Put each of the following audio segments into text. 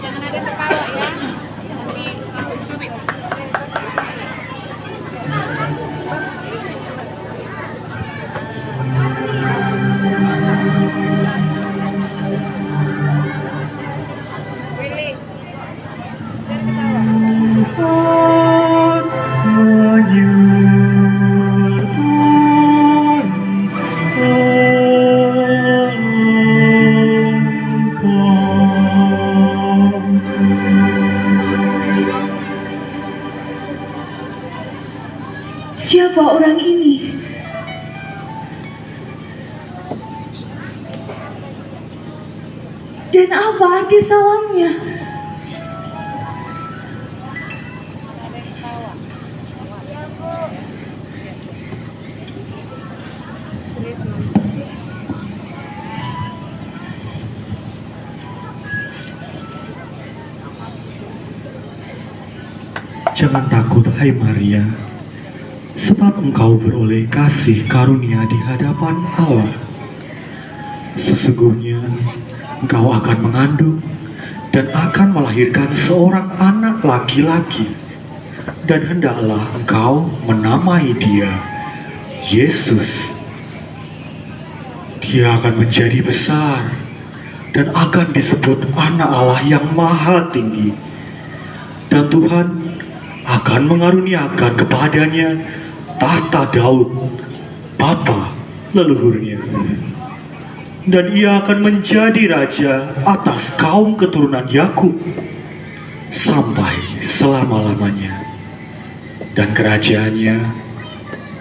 Jangan ada tertawa ya. Sampai aku cubit. Willy, jangan ketawa. Siapa orang ini? Dan apa arti salamnya? Jangan takut, hai Maria, sebab engkau beroleh kasih karunia di hadapan Allah. Sesungguhnya engkau akan mengandung dan akan melahirkan seorang anak laki-laki, dan hendaklah engkau menamai dia Yesus. Dia akan menjadi besar dan akan disebut Anak Allah yang Maha Tinggi, dan Tuhan akan mengaruniakan kepadanya tahta Daud, bapa leluhurnya. Dan ia akan menjadi raja atas kaum keturunan Yakub sampai selama-lamanya. Dan kerajaannya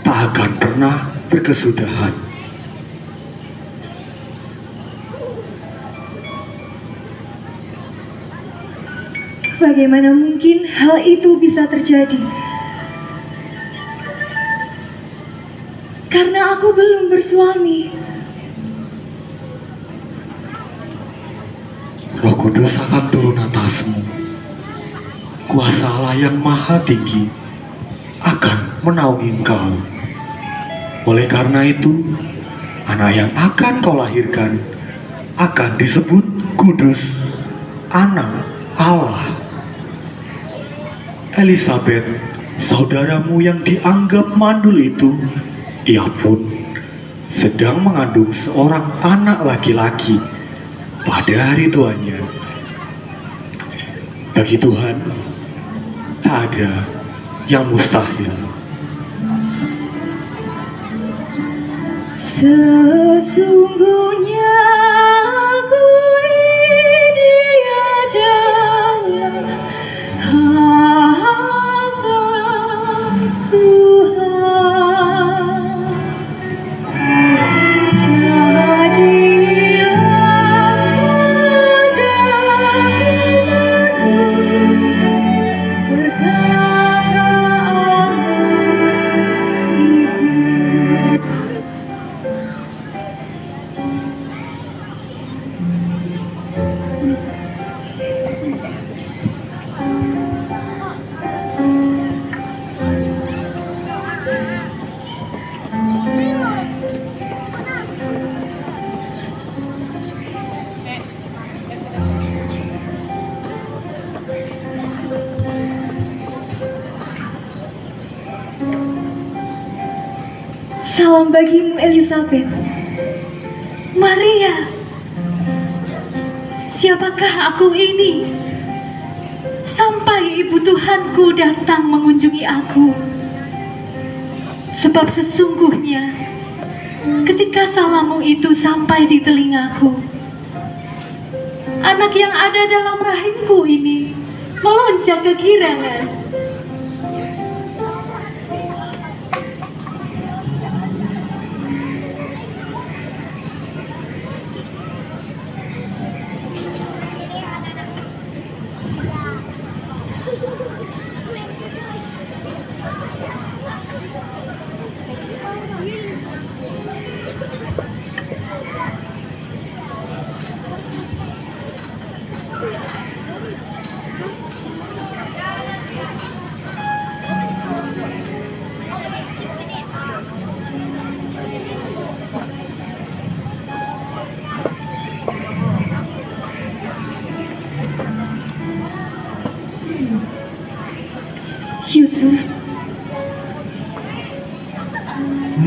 tak akan pernah berkesudahan. Bagaimana mungkin hal itu bisa terjadi? Karena aku belum bersuami. Roh Kudus akan turun atasmu. Kuasa Allah yang Maha Tinggi akan menaungi engkau. Oleh karena itu, anak yang akan kau lahirkan akan disebut kudus, Anak Allah. Elisabet, saudaramu yang dianggap mandul itu, ia pun sedang mengandung seorang anak laki-laki pada hari tuanya. Bagi Tuhan, tak ada yang mustahil. Sesungguhnya aku ini adalah hamba Tuhan. Salam bagimu, Elisabet. Maria, siapakah aku ini? Sampai ibu Tuhanku datang mengunjungi aku. Sebab sesungguhnya ketika salammu itu sampai di telingaku, anak yang ada dalam rahimku ini melonjak kegirangan.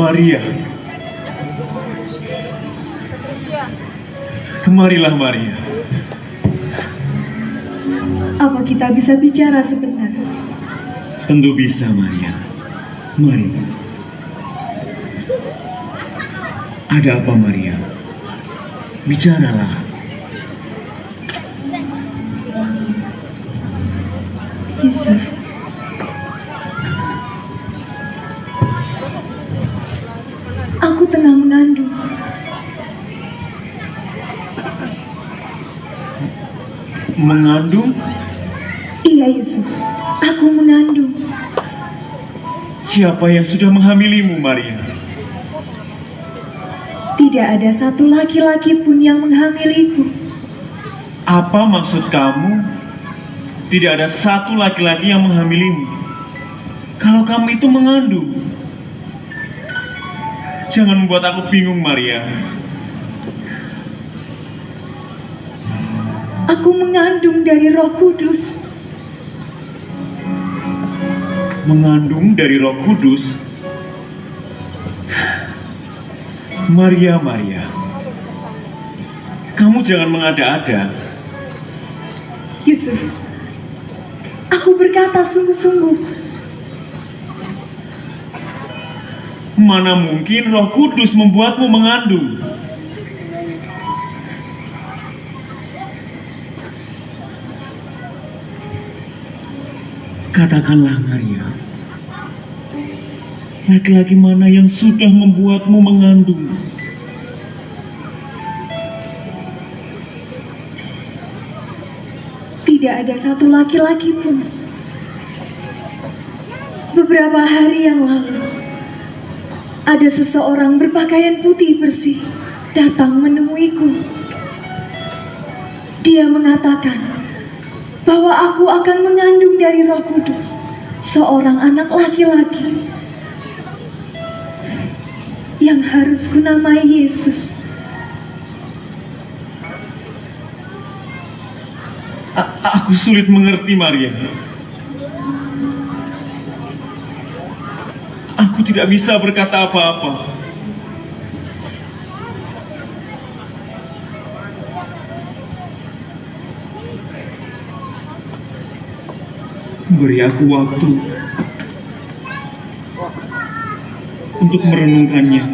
Maria. Kemarilah Maria. Apa kita bisa bicara sebentar? Tentu bisa Maria. Mari. Ada apa Maria? Bicaralah. Yusuf, aku tengah mengandung. Mengandung? Iya Yusuf, aku mengandung. Siapa yang sudah menghamilimu Maria? Tidak ada satu laki-laki pun yang menghamiliku. Apa maksud kamu? Tidak ada satu laki-laki yang menghamilimu. Kalau kamu itu mengandung. Jangan membuat aku bingung Maria. Aku mengandung dari Roh Kudus. Mengandung dari Roh Kudus? Maria, Maria. Kamu jangan mengada-ada. Yusuf, aku berkata sungguh-sungguh. Mana mungkin Roh Kudus membuatmu mengandung? Katakanlah Maria, laki-laki mana yang sudah membuatmu mengandung? Tidak ada satu laki-laki pun. Beberapa hari yang lalu, ada seseorang berpakaian putih bersih datang menemuiku. Dia mengatakan bahwa aku akan mengandung dari Roh Kudus seorang anak laki-laki yang harus kunamai Yesus. Aku sulit mengerti Maria. Aku tidak bisa berkata apa-apa. Beri aku waktu untuk merenungkannya.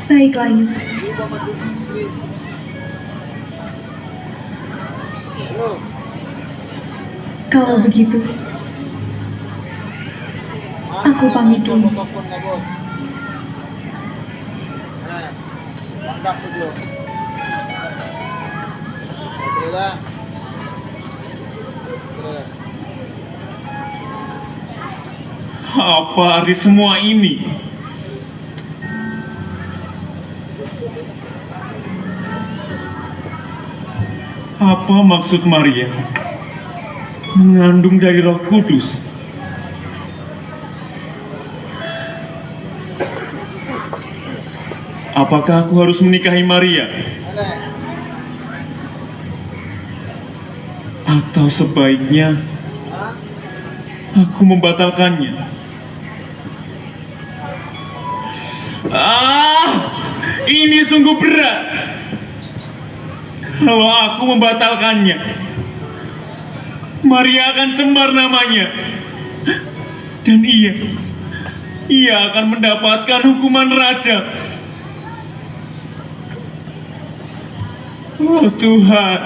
Baiklah Yusuf, kalau begitu aku pamit dulu. Apa arti semua ini? Apa maksud Maria mengandung dari Roh Kudus? Apakah aku harus menikahi Maria? Atau sebaiknya aku membatalkannya? Ini sungguh berat. Kalau aku membatalkannya, Maria akan cemar namanya. Dan ia akan mendapatkan hukuman raja. Oh Tuhan,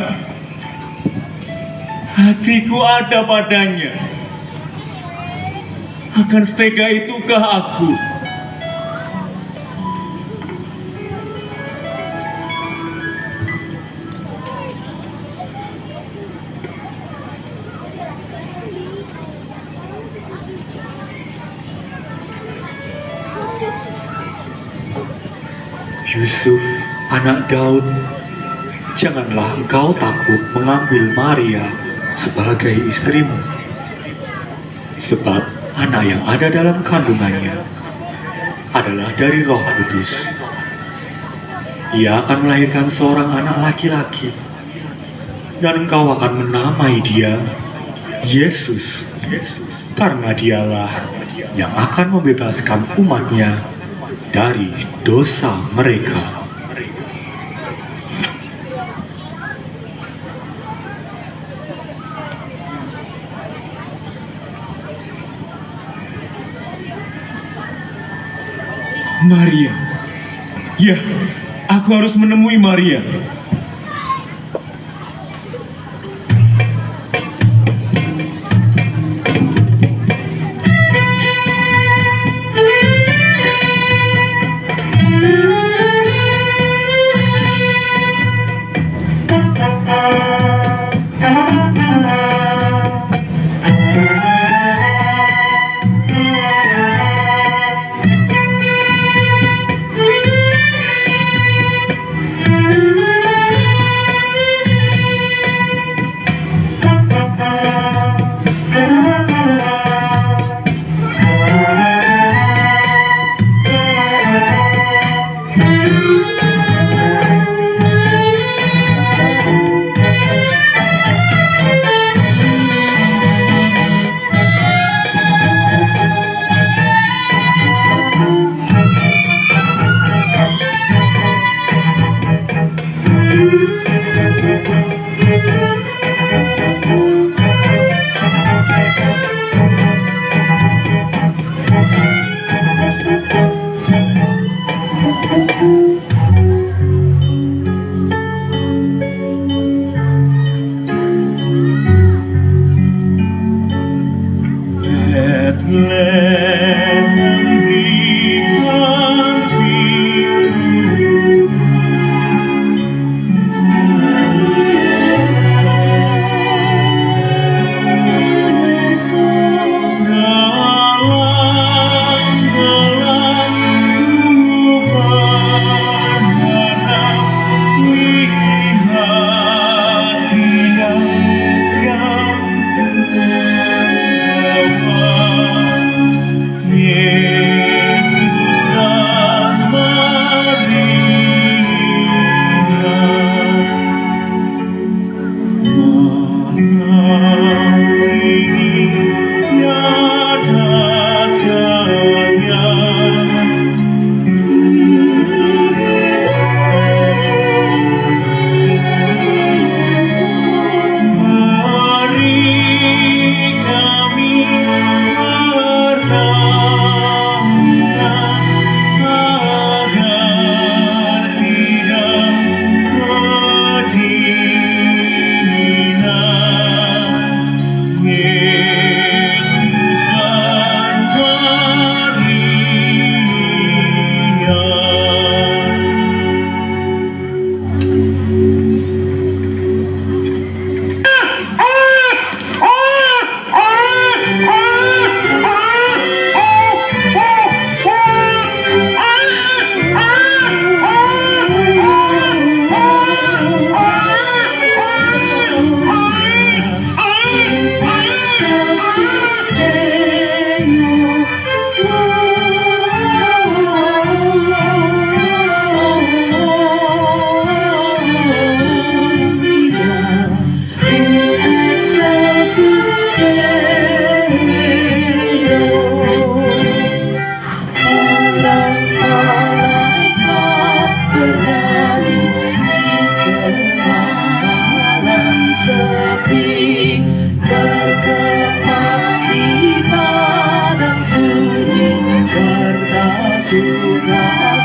hatiku ada padanya. Akan setega itukah aku? Yusuf, anak Daud, janganlah engkau takut mengambil Maria sebagai istrimu. Sebab anak yang ada dalam kandungannya adalah dari Roh Kudus. Ia akan melahirkan seorang anak laki-laki, dan engkau akan menamai dia Yesus, karena dialah yang akan membebaskan umatnya dari dosa mereka. Maria. Ya, aku harus menemui Maria. Sudah